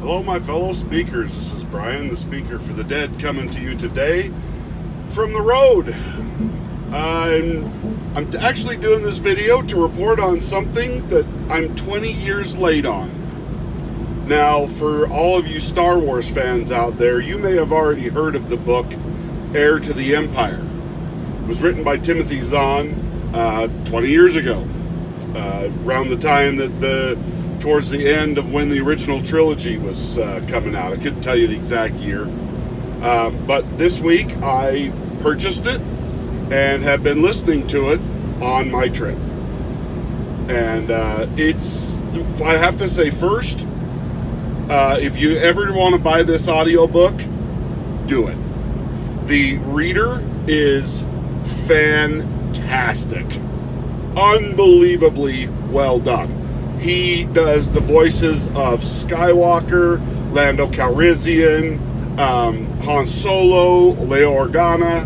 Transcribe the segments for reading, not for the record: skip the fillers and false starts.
Hello, my fellow speakers. This is Brian, the speaker for the dead, coming to you today from the road. I'm actually doing this video to report on something that I'm 20 years late on. Now, for all of you Star Wars fans out there, you may have already heard of the book Heir to the Empire. It was written by Timothy Zahn 20 years ago, around the time that towards the end of when the original trilogy was coming out. I couldn't tell you the exact year. But this week I purchased it and have been listening to it on my trip. And I have to say first, if you ever want to buy this audiobook, do it. The reader is fantastic. Unbelievably well done. He does the voices of Skywalker, Lando Calrissian, Han Solo, Leia Organa,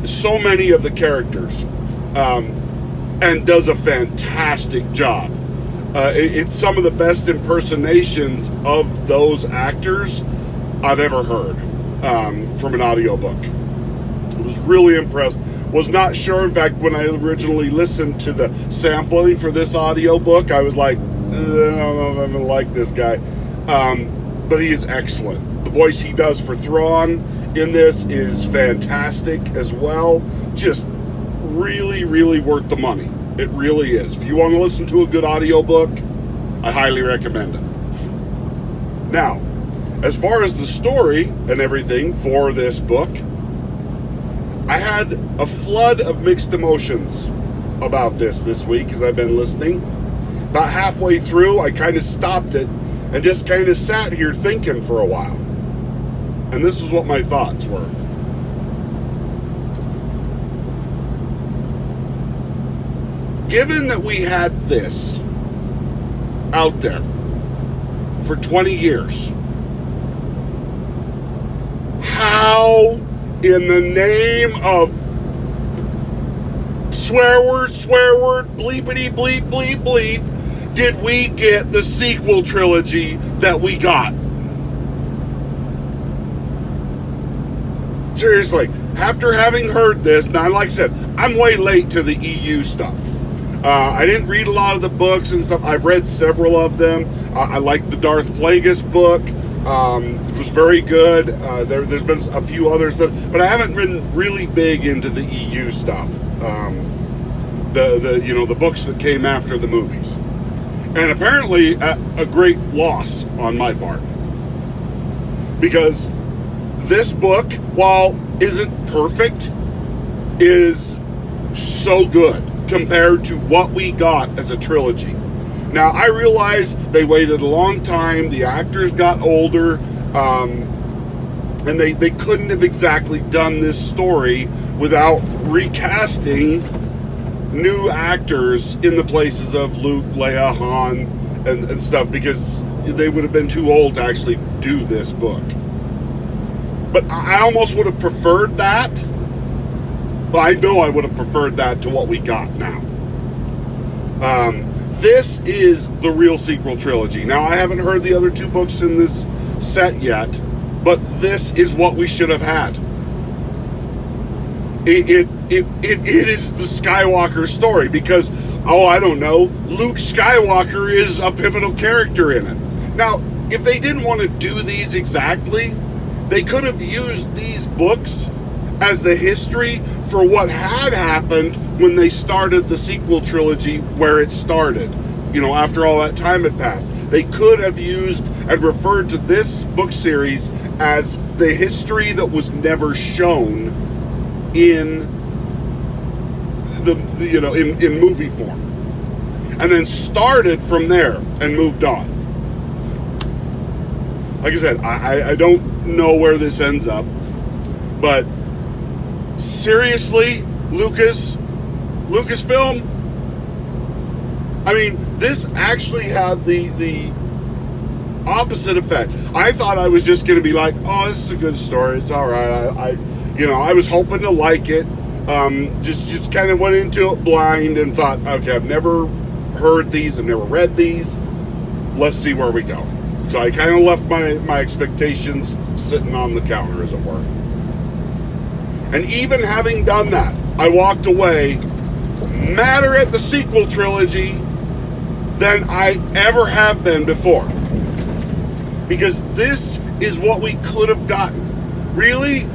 so many of the characters, and does a fantastic job. It's some of the best impersonations of those actors I've ever heard from an audiobook. I was really impressed. Was not sure. In fact, when I originally listened to the sampling for this audiobook, I was like, I don't know if I'm going to like this guy. But he is excellent. The voice he does for Thrawn in this is fantastic as well. Just really, really worth the money. It really is. If you want to listen to a good audiobook, I highly recommend it. Now, as far as the story and everything for this book, I had a flood of mixed emotions about this week as I've been listening. About halfway through, I kind of stopped it and just kind of sat here thinking for a while. And this is what my thoughts were. Given that we had this out there for 20 years, how in the name of swear word, bleepity bleep, bleep, bleep, did we get the sequel trilogy that we got? Seriously, after having heard this, now like I said, I'm way late to the EU stuff. I didn't read a lot of the books and stuff. I've read several of them. I like the Darth Plagueis book. It was very good. There's been a few others, but I haven't been really big into the EU stuff. The books that came after the movies, and apparently a great loss on my part, because this book, while isn't perfect, is so good compared to what we got as a trilogy. Now, I realize they waited a long time, the actors got older, and they couldn't have exactly done this story without recasting new actors in the places of Luke, Leia, Han, and stuff, because they would have been too old to actually do this book. But I almost would have preferred that. But I know I would have preferred that to what we got now. This is the real sequel trilogy. Now, I haven't heard the other two books in this set yet, but this is what we should have had. It is the Skywalker story, because, I don't know, Luke Skywalker is a pivotal character in it. Now, if they didn't want to do these exactly, they could have used these books as the history for what had happened when they started the sequel trilogy, where it started, after all that time had passed. They could have used and referred to this book series as the history that was never shown in in movie form, and then started from there and moved on. Like I said, I don't know where this ends up, but seriously, Lucasfilm, I mean, this actually had the opposite effect. I thought I was just going to be like, oh, this is a good story, it's all right. I was hoping to like it. Just kind of went into it blind and thought, okay, I've never heard these, I've never read these. Let's see where we go. So I kind of left my expectations sitting on the counter, as it were. And even having done that, I walked away madder at the sequel trilogy than I ever have been before. Because this is what we could have gotten. Really?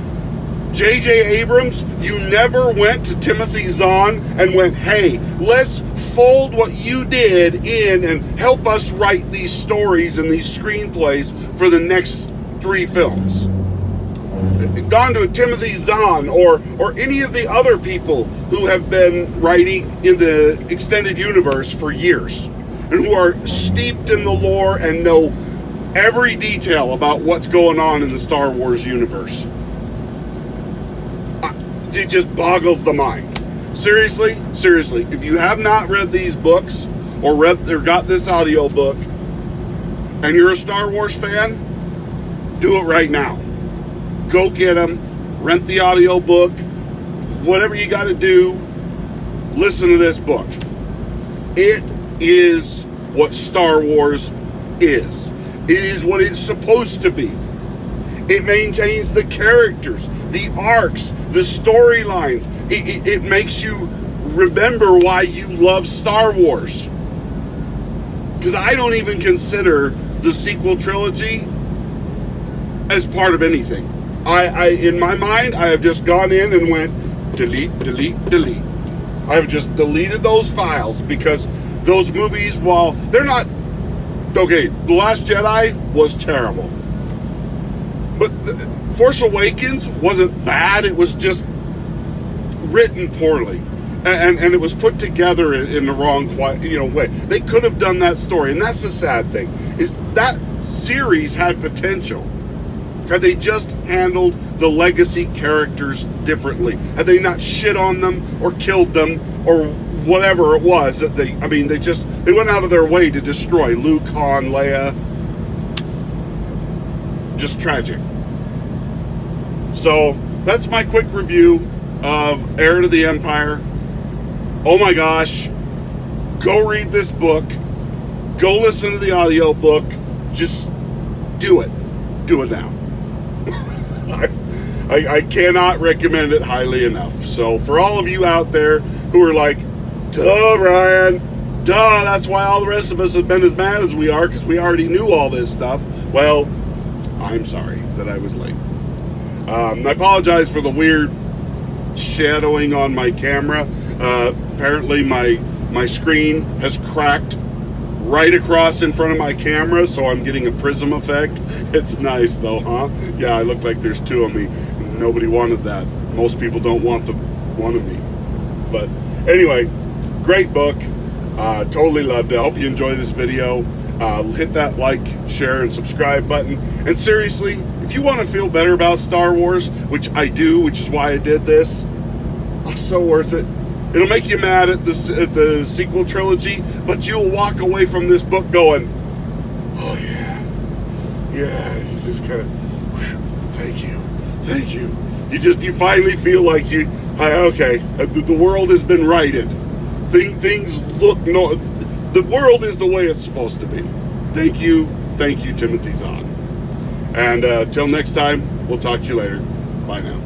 J.J. Abrams, you never went to Timothy Zahn and went, hey, let's fold what you did in and help us write these stories and these screenplays for the next 3 films. Gone to a Timothy Zahn or any of the other people who have been writing in the extended universe for years and who are steeped in the lore and know every detail about what's going on in the Star Wars universe. It just boggles the mind. Seriously, if you have not read these books or got this audio book and you're a Star Wars fan, do it right now. Go get them, rent the audio book, whatever you got to do, listen to this book. It is what Star Wars is. It is what it's supposed to be. It maintains the characters, the arcs, the storylines. It makes you remember why you love Star Wars. Because I don't even consider the sequel trilogy as part of anything. I in my mind, I have just gone in and went delete, delete, delete. I have just deleted those files because those movies, while they're not okay, The Last Jedi was terrible. But Force Awakens wasn't bad. It was just written poorly. And it was put together in the wrong way. They could have done that story. And that's the sad thing, is that series had potential. Had they just handled the legacy characters differently. Had they not shit on them or killed them or whatever it was that they went out of their way to destroy Luke, Han, Leia. Just tragic. So that's my quick review of Heir to the Empire. Oh my gosh, go read this book, go listen to the audio book, just do it now. I cannot recommend it highly enough. So for all of you out there who are like, duh, Brian, duh, that's why all the rest of us have been as mad as we are, because we already knew all this stuff. Well, I'm sorry that I was late. I apologize for the weird shadowing on my camera. Apparently my screen has cracked right across in front of my camera, so I'm getting a prism effect. It's nice though, huh? Yeah, I look like there's 2 of me. Nobody wanted that. Most people don't want one of me. But anyway, great book. Totally loved it. I hope you enjoy this video. Hit that like, share, and subscribe button. And seriously, if you want to feel better about Star Wars, which I do, which is why I did this, so worth it. It'll make you mad at the sequel trilogy, but you'll walk away from this book going, oh yeah, you just kind of, thank you. You finally feel like okay, the world has been righted. Things look, the world is the way it's supposed to be. Thank you, Timothy Zahn. And till next time, we'll talk to you later. Bye now.